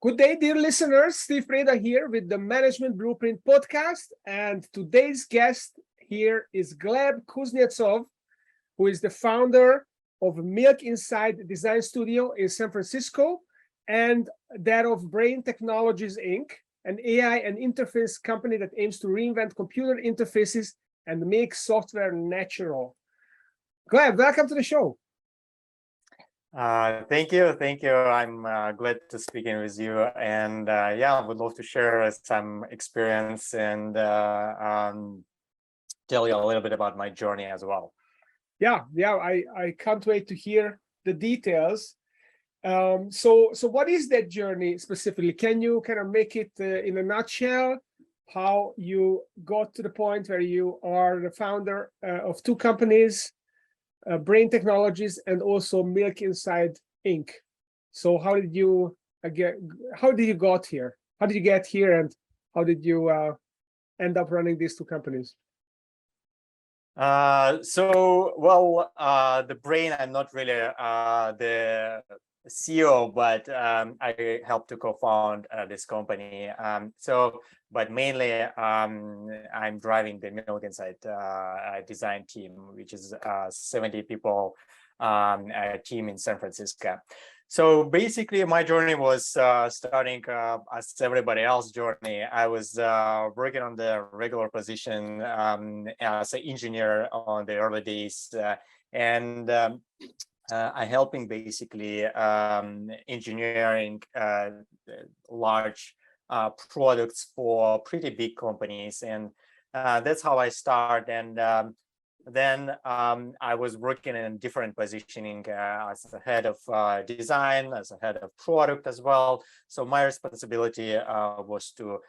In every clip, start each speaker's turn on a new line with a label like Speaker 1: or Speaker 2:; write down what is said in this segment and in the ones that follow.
Speaker 1: Good day, dear listeners. Steve Preda here with the Management Blueprint podcast. And today's guest here is Gleb Kuznetzov, who is the founder of Milkinside Design Studio in San Francisco and that of Brain Technologies, Inc., an AI and interface company that aims to reinvent computer interfaces and make software natural. Gleb, welcome to the show.
Speaker 2: Thank you. I'm glad to speak in with you, and I would love to share some experience and tell you a little bit about my journey as well.
Speaker 1: I can't wait to hear the details. So what is that journey specifically? Can you kind of make it in a nutshell? How you got to the point where you are the founder of two companies, Brain Technologies and also Milkinside, Inc. So how did you get here? How did you get here, and how did you end up running these two companies?
Speaker 2: The Brain, I'm not really the CEO, but I helped to co-found this company. But mainly I'm driving the Milkinside design team, which is 70 people team in San Francisco. So basically, my journey was starting as everybody else's journey. I was working on the regular position as an engineer on the early days, and I helping basically engineering large products for pretty big companies, and that's how I start. And then I was working in different positioning as a head of design, as a head of product as well. So my responsibility was to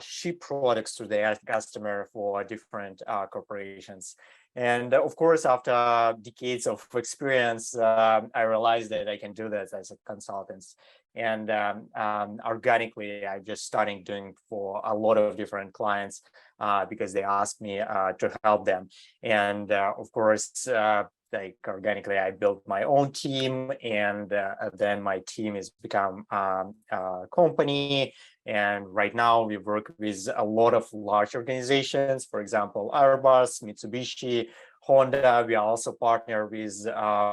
Speaker 2: ship products to the customer for different corporations. And of course, after decades of experience, I realized that I can do this as a consultant. And organically, I just started doing for a lot of different clients because they asked me to help them. And of course, organically, I built my own team, and then my team has become a company. And right now we work with a lot of large organizations, for example, Airbus, Mitsubishi, Honda. We also partner with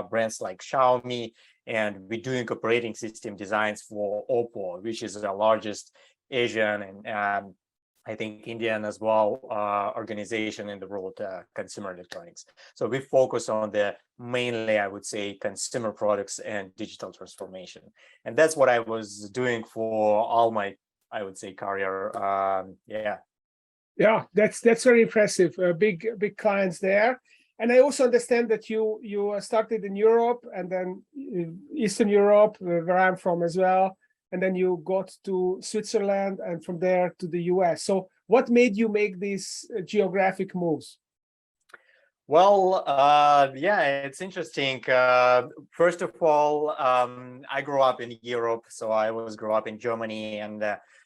Speaker 2: brands like Xiaomi, and we're doing operating system designs for Oppo, which is the largest Asian and I think Indian as well organization in the world, consumer electronics. So we focus on the mainly, I would say, consumer products and digital transformation. And that's what I was doing for all my, I would say, career.
Speaker 1: Yeah, that's very impressive. Big clients there. And I also understand that you started in Europe and then Eastern Europe, where I'm from as well. And then you got to Switzerland and from there to the US. So what made you make these geographic moves?
Speaker 2: Well, it's interesting. First of all, I grew up in Europe, so I grew up in Germany, and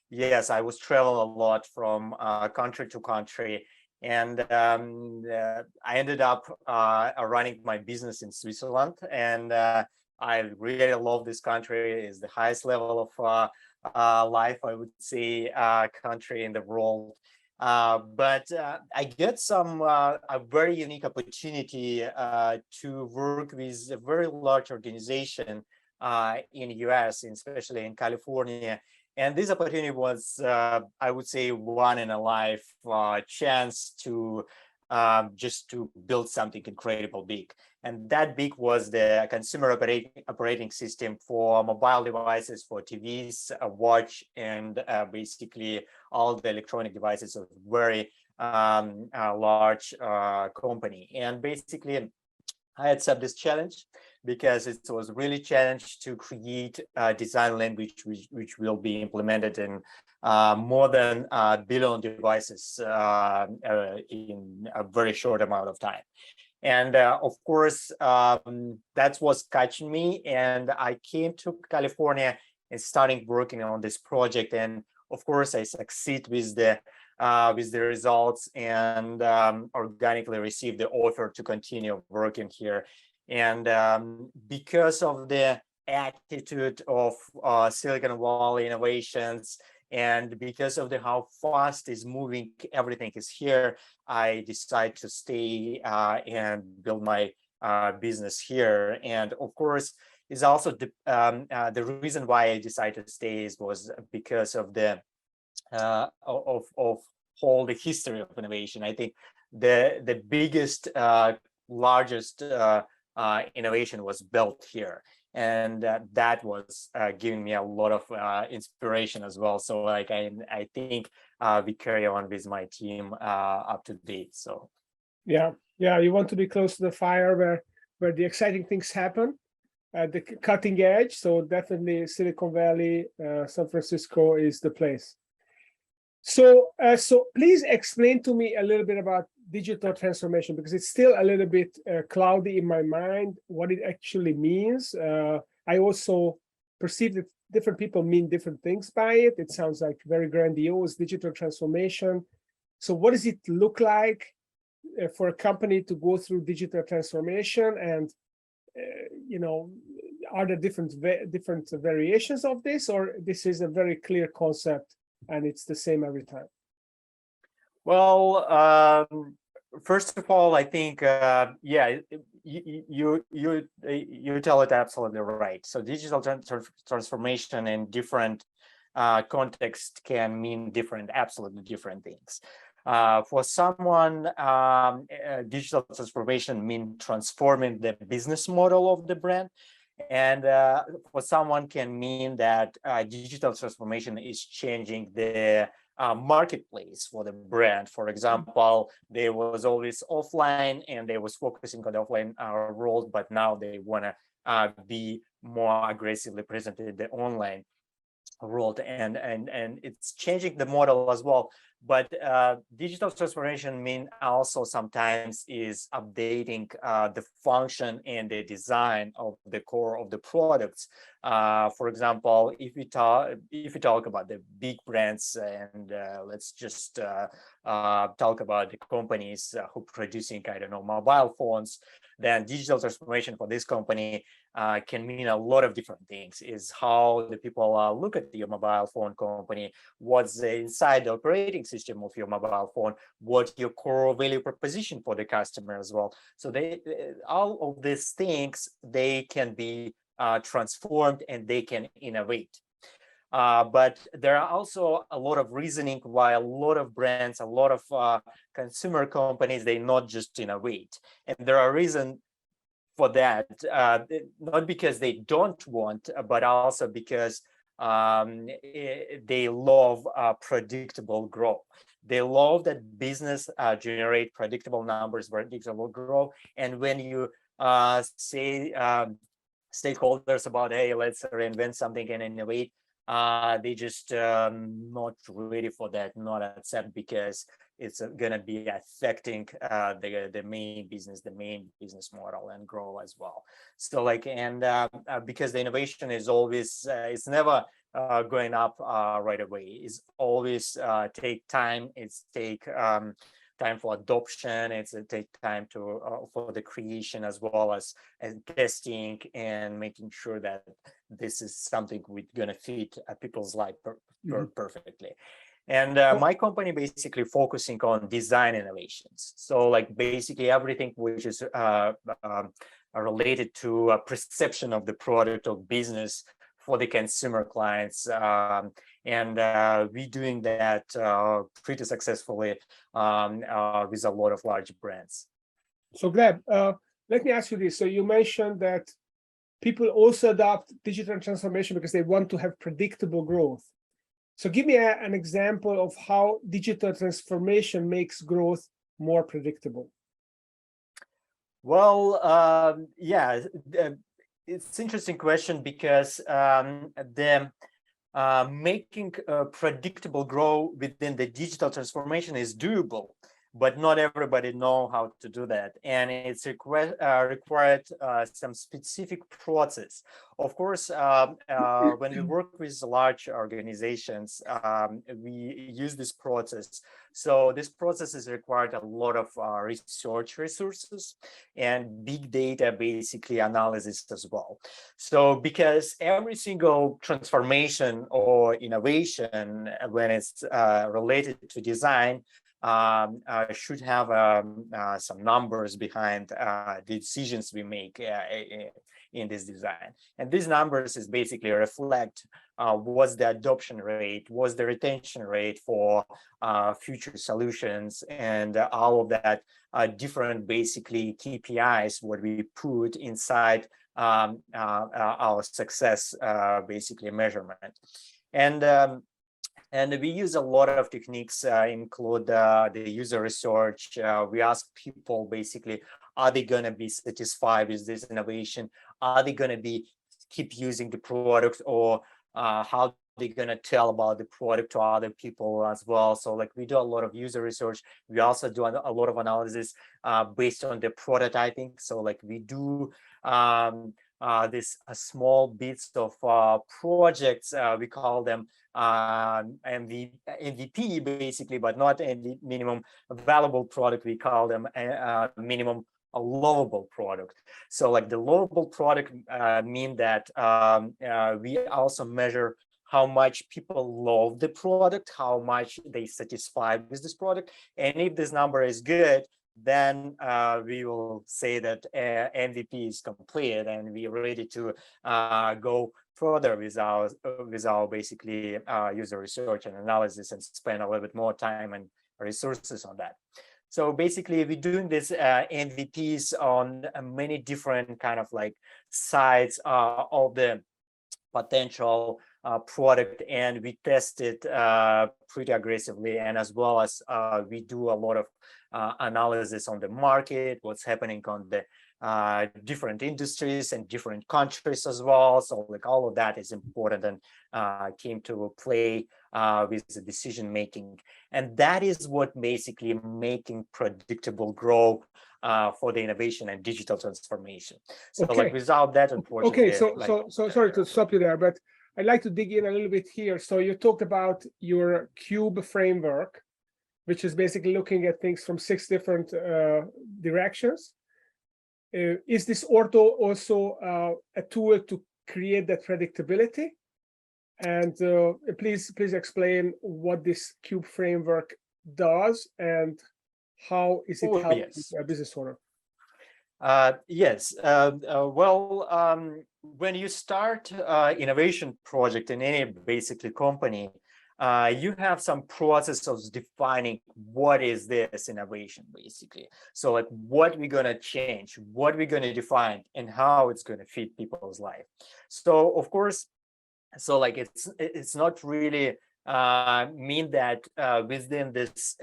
Speaker 2: yes, I was travel a lot from country to country, and I ended up running my business in Switzerland, and I really love this country. It's the highest level of life, I would say, country in the world. But I get a very unique opportunity to work with a very large organization in US, especially in California. And this opportunity was, I would say, one in a life chance to just to build something incredible big. And that big was the consumer operating system for mobile devices, for TVs, a watch, and basically all the electronic devices of very large company. And basically, I accept this challenge because it was really challenge to create a design language which will be implemented in more than a billion devices in a very short amount of time. And of course, that was catching me, and I came to California and starting working on this project. And of course, I succeed with the results, and organically received the offer to continue working here. And because of the attitude of Silicon Valley innovations, and because of how fast is moving, everything is here, I decided to stay and build my business here. And of course, is also the reason why I decided to stay was because of the of whole the history of innovation. I think the biggest largest innovation was built here, and that was giving me a lot of inspiration as well. So like I think we carry on with my team up to date. So
Speaker 1: yeah, you want to be close to the fire where the exciting things happen at the cutting edge. So definitely Silicon Valley, San Francisco is the place. So please explain to me a little bit about digital transformation, because it's still a little bit cloudy in my mind what it actually means. I also perceive that different people mean different things by it. It sounds like very grandiose digital transformation. So what does it look like for a company to go through digital transformation? And are there different variations of this, or this is a very clear concept and it's the same every time?
Speaker 2: Well, first of all, I think yeah, you tell it absolutely right. So digital transformation in different contexts can mean absolutely different things. For someone, digital transformation means transforming the business model of the brand. And for someone can mean that digital transformation is changing the marketplace for the brand. For example, they was always offline and they was focusing on the offline world, but now they want to be more aggressively present in the online world, and it's changing the model as well. But digital transformation mean also sometimes is updating the function and the design of the core of the products. For example, if you talk about the big brands, and let's just talk about the companies who producing, I don't know, mobile phones, then digital transformation for this company can mean a lot of different things. Is how the people look at your mobile phone company, what's inside the operating system of your mobile phone, what your core value proposition for the customer as well. So they all of these things, they can be transformed and they can innovate. But there are also a lot of reasoning why a lot of brands, a lot of consumer companies, they not just innovate. And there are reasons for that, not because they don't want, but also because they love predictable growth. They love that business generate predictable numbers, predictable growth. And when you say stakeholders about, hey, let's reinvent something and innovate, they just not ready for that, not accept, because it's going to be affecting the main business model and grow as well. So like, and because the innovation is always, it's never going up right away. It's always take time. It's take time for adoption. It's take time to for the creation, as well as testing and making sure that this is something we're gonna fit people's life perfectly. And my company basically focusing on design innovations. So like basically everything which is related to a perception of the product or business for the consumer clients. And we're doing that pretty successfully with a lot of large brands.
Speaker 1: So Gleb, let me ask you this. So you mentioned that people also adopt digital transformation because they want to have predictable growth. So give me an example of how digital transformation makes growth more predictable.
Speaker 2: Well, yeah, it's an interesting question, because making predictable growth within the digital transformation is doable. but not everybody know how to do that, and it's required some specific process. Of course, when we work with large organizations, we use this process. So this process is required a lot of research resources and big data, basically analysis as well. So because every single transformation or innovation, when it's related to design, should have some numbers behind the decisions we make in this design. And these numbers is basically reflect what's the adoption rate, what's the retention rate for future solutions, and all of that different basically KPIs what we put inside our success basically measurement. And we use a lot of techniques, include the user research. We ask people basically, are they going to be satisfied with this innovation? Are they going to be keep using the product, or how they're going to tell about the product to other people as well? So like we do a lot of user research. We also do a lot of analysis based on the prototyping. So like we do this small bits of projects, we call them MVP basically, but not minimum valuable product. We call them minimum a lovable product. So like the lovable product mean that we also measure how much people love the product, how much they satisfied with this product, and if this number is good, then we will say that MVP is complete and we're ready to go further with our basically user research and analysis, and spend a little bit more time and resources on that. So basically, we're doing this MVPs on many different kind of like sides of the potential product, and we test it pretty aggressively, and as well as we do a lot of analysis on the market, what's happening on the different industries and different countries as well. So like all of that is important and came to play with the decision making, and that is what basically making predictable growth for the innovation and digital transformation. So like without that, unfortunately.
Speaker 1: Okay, so sorry to stop you there, but I'd like to dig in a little bit here. So you talked about your cube framework, which is basically looking at things from 6 different directions. Is this also a tool to create that predictability? And please opexplain what this cube framework does and how is it helping a business owner?
Speaker 2: Yes. Well, when you start innovation project in any basically company, you have some process of defining what is this innovation basically. So like what we're going to change, what we're going to define, and how it's going to fit people's life. So of course, so like it's not really mean that within this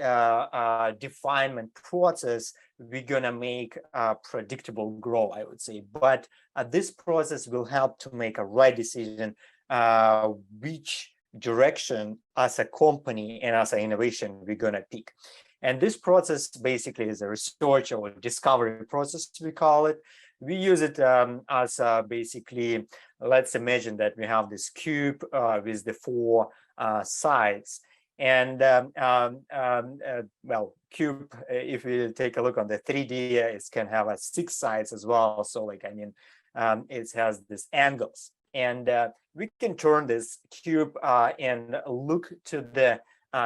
Speaker 2: definement process we're gonna make predictable growth, I would say, but this process will help to make a right decision which direction as a company and as an innovation we're gonna pick. And this process basically is a research or discovery process, we call it. We use it as basically, let's imagine that we have this cube with the 4 sides. And well, cube, if we take a look on the 3D, it can have 6 sides as well. So like, I mean, it has these angles. And we can turn this cube and look to the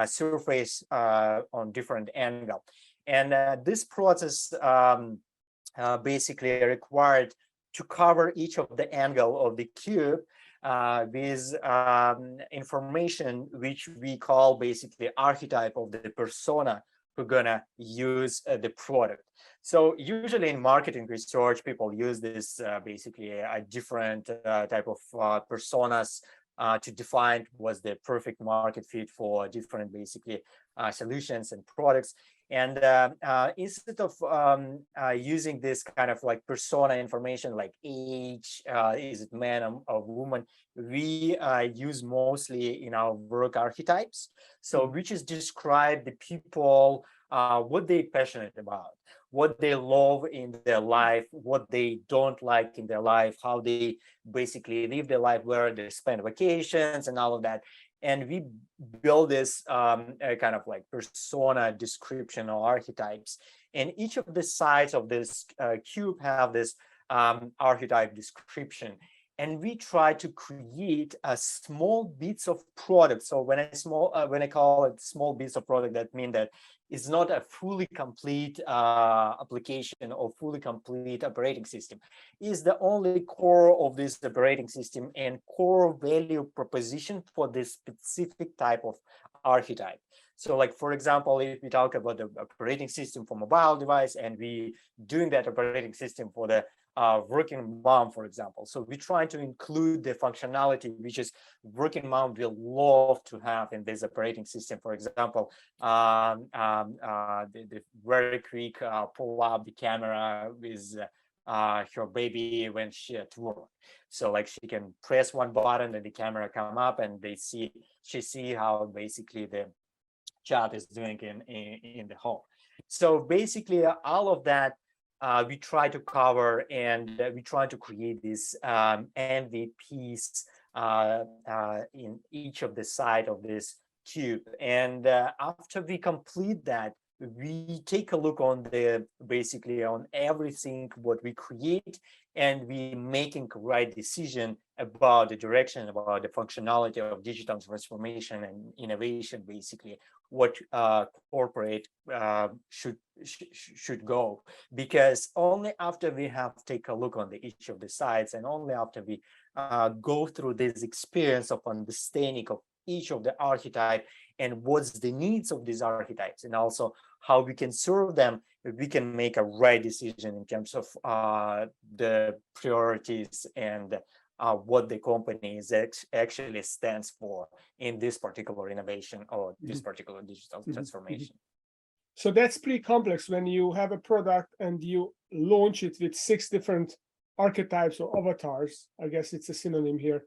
Speaker 2: surface on different angle. And this process basically required to cover each of the angle of the cube with information which we call basically archetype of the persona who gonna use the product. So usually in marketing research, people use this basically a different type of personas to define what's the perfect market fit for different basically solutions and products. And instead of using this kind of like persona information like age, is it man or woman, we use mostly in our work archetypes. So we just describe the people, what they're passionate about, what they love in their life, what they don't like in their life, how they basically live their life, where they spend vacations and all of that. And we build this a kind of like persona description or archetypes. And each of the sides of this cube have this archetype description. And we try to create a small bits of product. So when I call it small bits of product, that means that it's not a fully complete application or fully complete operating system. It's the only core of this operating system and core value proposition for this specific type of archetype. So like, for example, if we talk about the operating system for mobile device and we doing that operating system for the working mom, for example. So we're trying to include the functionality which is working mom will love to have in this operating system. For example, the very quick pull up the camera with her baby when she at work. So like she can press one button and the camera come up and she see how basically the child is doing in the home. So basically all of that we try to cover, and we try to create these MVPs in each of the side of this cube. And after we complete that, we take a look on basically on everything what we create, and we making right decision about the direction, about the functionality of digital transformation and innovation, basically what corporate should go. Because only after we have take a look on each of the sides, and only after we go through this experience of understanding of each of the archetype and what's the needs of these archetypes, and also how we can serve them, we can make a right decision in terms of the priorities and what the company is actually stands for in this particular innovation or this particular digital transformation.
Speaker 1: So that's pretty complex when you have a product and you launch it with 6 different archetypes or avatars. I guess it's a synonym here.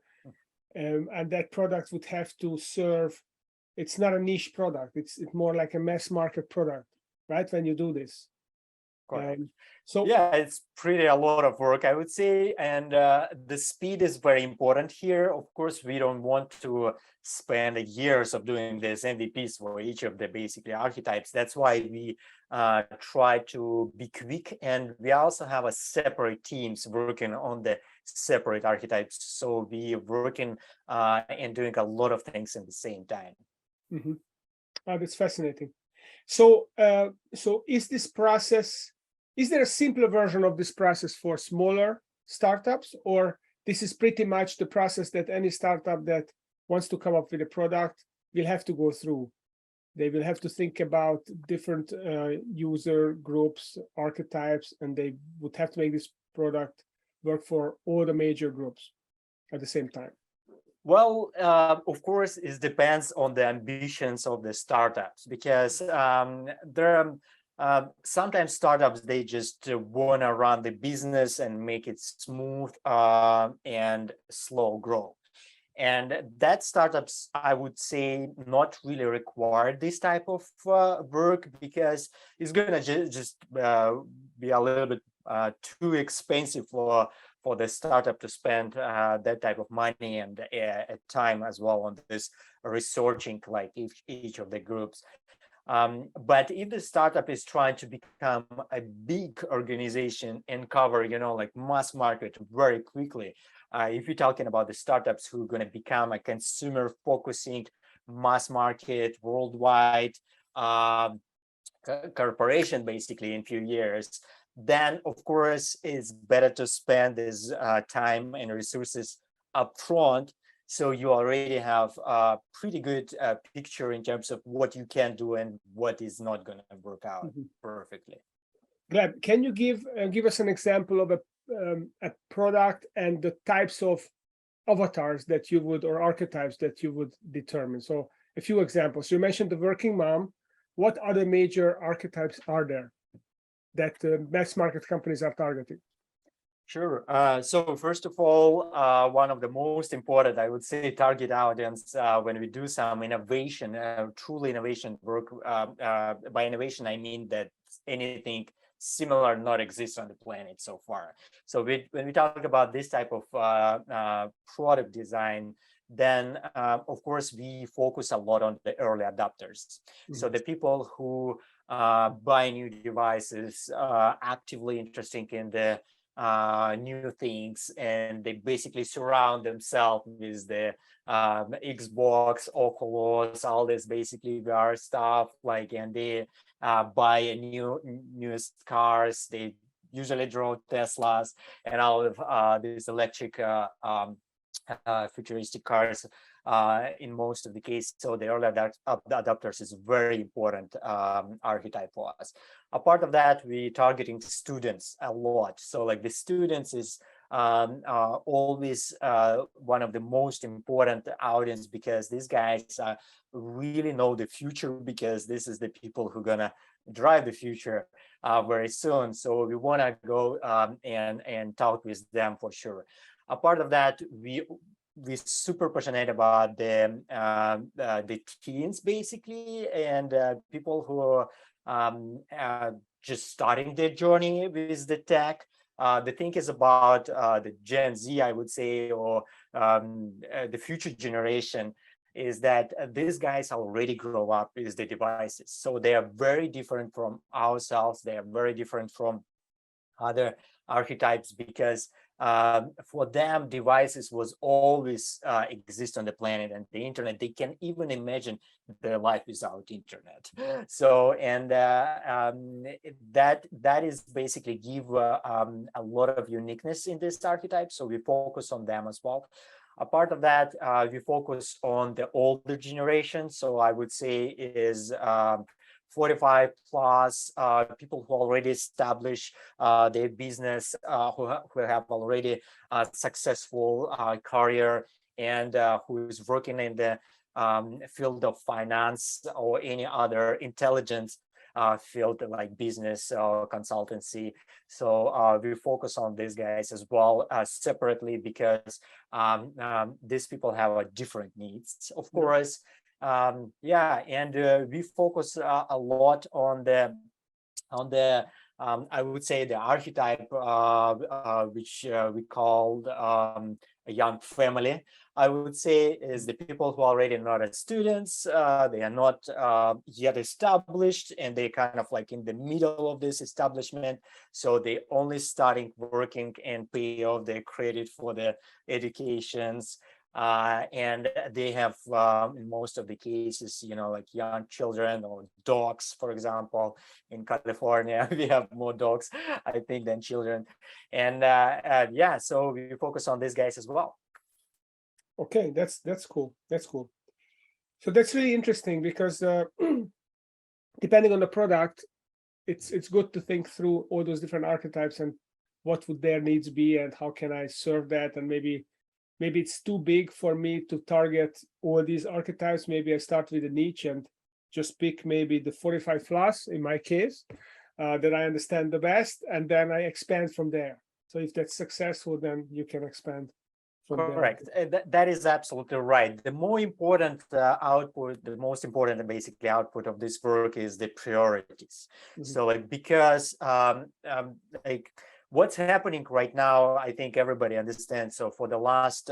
Speaker 1: And that product would have to serve, it's not a niche product, it's more like a mass market product, right? When you do this.
Speaker 2: So yeah, it's pretty a lot of work, I would say, and the speed is very important here. Of course, we don't want to spend years of doing this MVPs for each of the basically archetypes. That's why we try to be quick, and we also have a separate teams working on the separate archetypes. So we working and doing a lot of things at the same time.
Speaker 1: That's fascinating. So, is this process? Is there a simpler version of this process for smaller startups, or this is pretty much the process that any startup that wants to come up with a product will have to go through? They will have to think about different user groups, archetypes, and they would have to make this product work for all the major groups at the same time.
Speaker 2: Well, of course, it depends on the ambitions of the startups, because there are sometimes startups, they just want to run the business and make it smooth and slow grow. And that startups, I would say, not really require this type of work, because it's going to just be a little bit too expensive for the startup to spend that type of money and time as well on this researching like each of the groups. But if the startup is trying to become a big organization and cover, like mass market very quickly, if you're talking about the startups who are going to become a consumer focusing mass market worldwide corporation basically in a few years, then of course it's better to spend this time and resources upfront, so you already have a pretty good picture in terms of what you can do and what is not going to work out perfectly.
Speaker 1: Gleb, can you give us an example of a product and the types of avatars that you would, or archetypes that you would determine? So a few examples. You mentioned the working mom. what other major archetypes are there that mass market companies are targeting?
Speaker 2: Sure. So first of all, one of the most important, I would say, target audience when we do some innovation, truly innovation work. By innovation, I mean that anything similar not exists on the planet so far. So when we talk about this type of product design, then of course we focus a lot on the early adopters. So the people who buy new devices, actively interested in the new things, and they basically surround themselves with the Xbox, Oculus, all this basically VR stuff, like, and they buy a newest cars. They usually drove Teslas and all of these electric futuristic cars in most of the cases. So the early adopters is very important archetype for us. A part of that, we targeting students a lot. So like the students is always one of the most important audience, because these guys really know the future, because this is the people who are gonna drive the future very soon. So we want to go and talk with them for sure. A part of that, we super passionate about the teens basically, and people who are just starting their journey with the tech. The thing is about the Gen Z, I would say, or the future generation, is that these guys already grow up with the devices. So they are very different from ourselves. They are very different from other archetypes, because for them, devices was always exist on the planet, and the internet, they can even imagine their life without internet. So, and that is basically give a lot of uniqueness in this archetype. So we focus on them as well. A part of that, we focus on the older generation. So I would say is 45 plus, people who already establish their business, who have already a successful career, and who is working in the field of finance or any other intelligence field like business or consultancy. So we focus on these guys as well separately, because these people have different needs, of course. Yeah, and we focus a lot on the I would say the archetype which we called a young family. I would say is the people who are already not as students, they are not yet established, and they kind of like in the middle of this establishment. So they only starting working and pay off their credit for the educations. And they have, in most of the cases, you know, like young children or dogs, for example. In California, we have more dogs, I think, than children. And yeah, so we focus on these guys as well.
Speaker 1: Okay, that's cool. That's cool. So that's really interesting, because depending on the product, it's good to think through all those different archetypes and what would their needs be, and how can I serve that. And maybe it's too big for me to target all these archetypes. Maybe I start with a niche and just pick maybe the 45 plus in my case, that I understand the best, and then I expand from there. So if that's successful, then you can expand from there.
Speaker 2: Correct. That is absolutely right. The more important output, the most important basically output of this work is the priorities. So like, because like what's happening right now, I think everybody understands. So for the last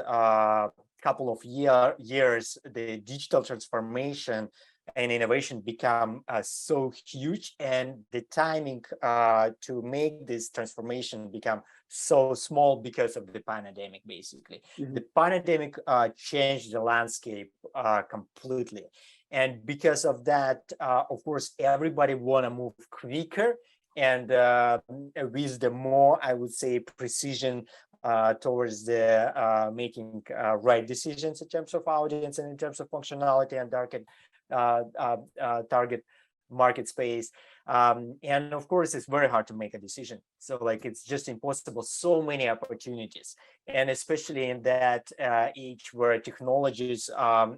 Speaker 2: couple of years, the digital transformation and innovation become so huge, and the timing to make this transformation become so small because of the pandemic, basically. The pandemic changed the landscape completely. And because of that, of course, everybody want to move quicker, and with the more, I would say, precision towards the making right decisions in terms of audience and in terms of functionality and target market space. And of course, it's very hard to make a decision. So like it's just impossible. So many opportunities, and especially in that age where technologies go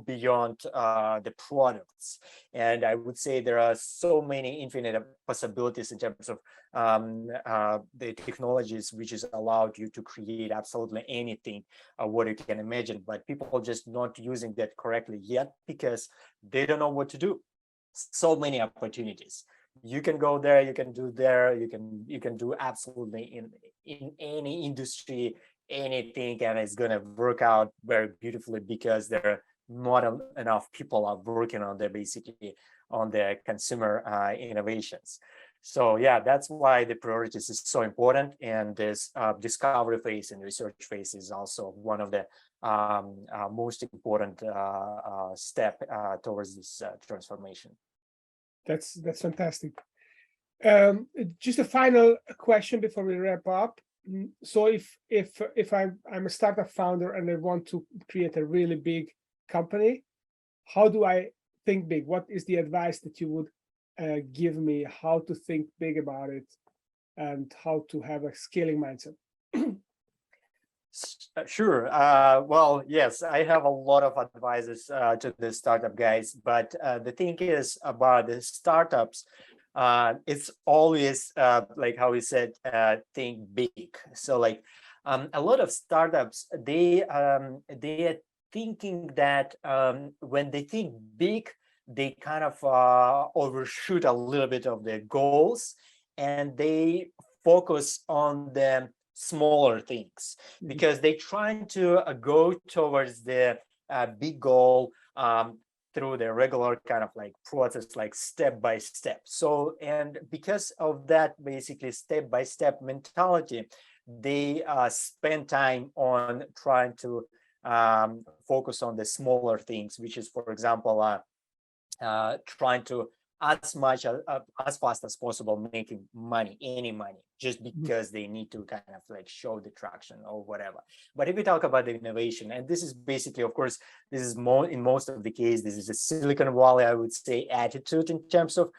Speaker 2: beyond the products. And I would say there are so many infinite possibilities in terms of the technologies which is allowed you to create absolutely anything what you can imagine, but people are just not using that correctly yet because they don't know what to do. So many opportunities. You can go there, you can do there, you can do absolutely in any industry, anything, and it's gonna work out very beautifully because there are not enough people are working on basically on the consumer innovations. So yeah, that's why the priorities is so important, and this discovery phase and research phase is also one of the most important step towards this transformation.
Speaker 1: That's fantastic. Just a final question before we wrap up. So if I'm a startup founder and I want to create a really big company, how do I think big? What is the advice that you would give me how to think big about it and how to have a scaling mindset?
Speaker 2: Sure. Well, yes, I have a lot of advices to the startup guys, but the thing is about the startups, it's always like how we said, think big. So like a lot of startups, they are thinking that when they think big, they kind of overshoot a little bit of their goals, and they focus on the smaller things because they're trying to go towards the big goal through the regular kind of like process, like step by step. So, and because of that basically step by step mentality, they spend time on trying to focus on the smaller things, which is, for example, trying to as fast as possible making money, any money, just because they need to kind of like show the traction or whatever. But if we talk about the innovation, and this is basically, of course, this is more in most of the case, this is a Silicon Valley, I would say, attitude in terms of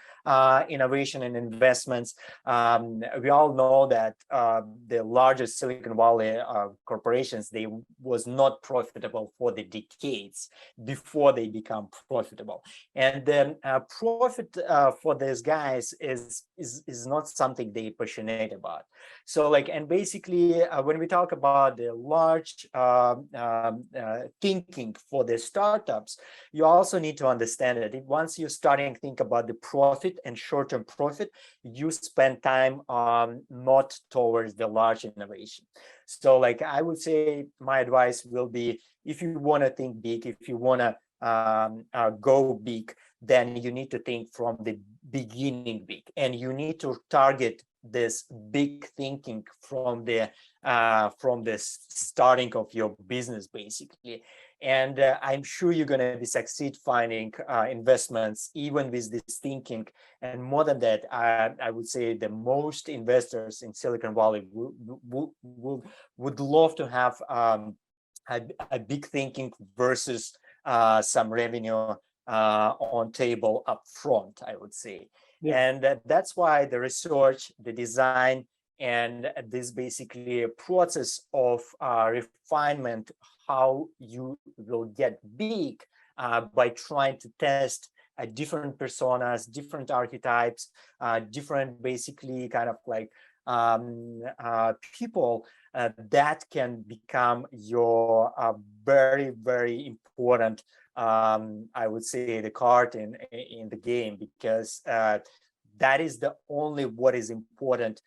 Speaker 2: innovation and investments. We all know that the largest Silicon Valley corporations, they was not profitable for the decades before they become profitable. And then profit for these guys is not something they passionate about. So like, and basically when we talk about the large thinking for the startups, you also need to understand that once you're starting to think about the profit and short-term profit, you spend time not towards the large innovation. So like I would say my advice will be, if you want to think big, if you want to go big, then you need to think from the beginning big, and you need to target this big thinking from the starting of your business basically. And I'm sure you're going to be succeed finding investments even with this thinking. And more than that, I would say the most investors in Silicon Valley would love to have a big thinking versus some revenue on table up front, I would say. Yeah. And that's why the research, the design, and this basically a process of refinement, how you will get big by trying to test different personas, different archetypes, different basically kind of like people that can become your very, very important I would say the card in the game, because that is the only what is important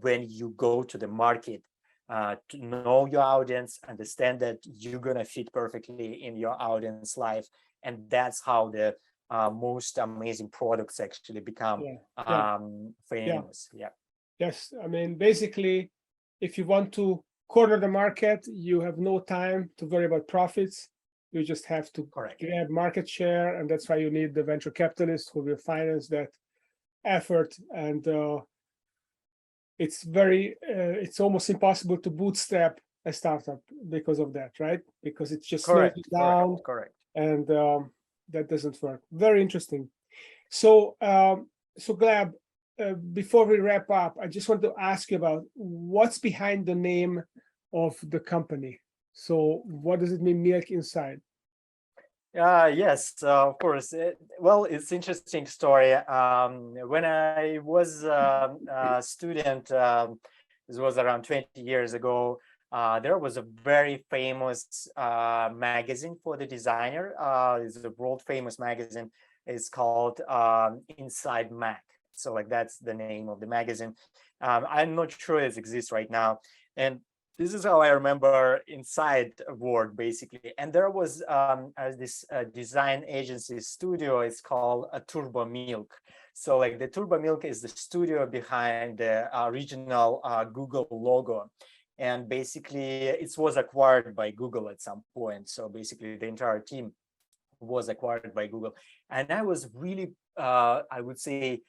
Speaker 2: when you go to the market, to know your audience, understand that you're gonna fit perfectly in your audience life, and that's how the most amazing products actually become famous. Yeah.
Speaker 1: Yes, I mean basically, if you want to corner the market, you have no time to worry about profits. You just have to grab market share, and that's why you need the venture capitalists who will finance that effort. And it's almost impossible to bootstrap a startup because of that, right? Because it's just slows down.
Speaker 2: Correct.
Speaker 1: And that doesn't work. Very interesting. So, so Gleb, before we wrap up, I just want to ask you about what's behind the name of the company. So, what does it mean, Milkinside?
Speaker 2: Yes, of course. Well, it's interesting story. When I was a student, this was around 20 years ago, there was a very famous magazine for the designer. It's a world famous magazine. It's called Inside Mac. So like that's the name of the magazine. I'm not sure it exists right now. And this is how I remember inside Word, basically. And there was this design agency studio. It's called Turbo Milk. So like the Turbo Milk is the studio behind the original Google logo. And basically it was acquired by Google at some point. So basically the entire team was acquired by Google. And I was really, I would say,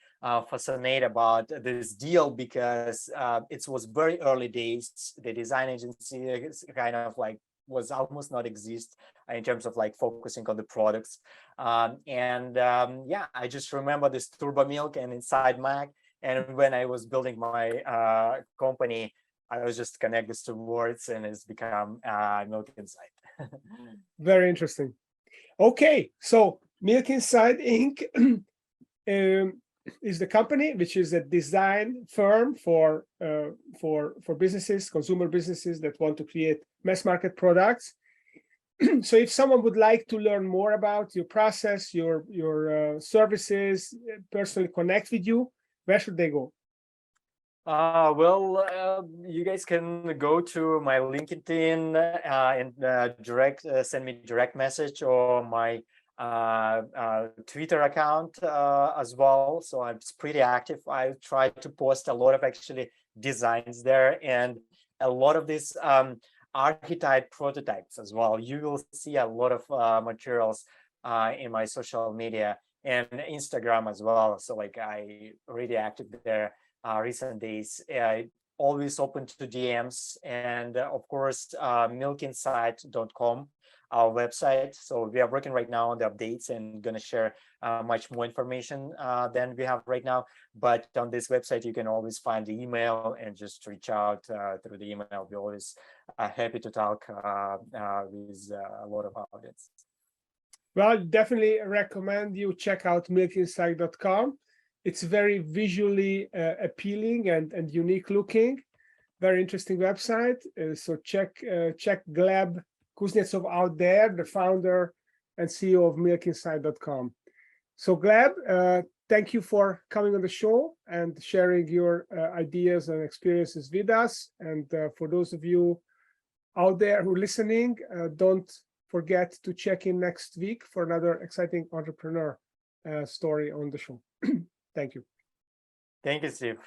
Speaker 2: fascinated about this deal because it was very early days. The design agency kind of like was almost not exist in terms of like focusing on the products. Yeah, I just remember this Turbo Milk and Inside Mac. And when I was building my company, I was just connect these two words and it's become Milkinside.
Speaker 1: Very interesting. Okay, so Milkinside Inc. Is the company, which is a design firm for businesses, consumer businesses that want to create mass market products. So if someone would like to learn more about your process, your services, personally connect with you, where should they go?
Speaker 2: You guys can go to my LinkedIn and send me direct message or my Twitter account as well. So I'm pretty active. I try to post a lot of actually designs there and a lot of these archetype prototypes as well. You will see a lot of materials in my social media and Instagram as well. So like I really active there recent days. Always open to DMs and of course milkinside.com, our website. So we are working right now on the updates and going to share much more information than we have right now. But on this website, you can always find the email and just reach out through the email. We're always happy to talk with a lot of audience.
Speaker 1: Well, definitely recommend you check out milkinside.com. It's very visually appealing and unique looking. Very interesting website. So check Gleb Kuznetzov out there, the founder and CEO of milkinside.com. So Gleb, thank you for coming on the show and sharing your ideas and experiences with us. And for those of you out there who are listening, don't forget to check in next week for another exciting entrepreneur story on the show. Thank you.
Speaker 2: Thank you, Steve.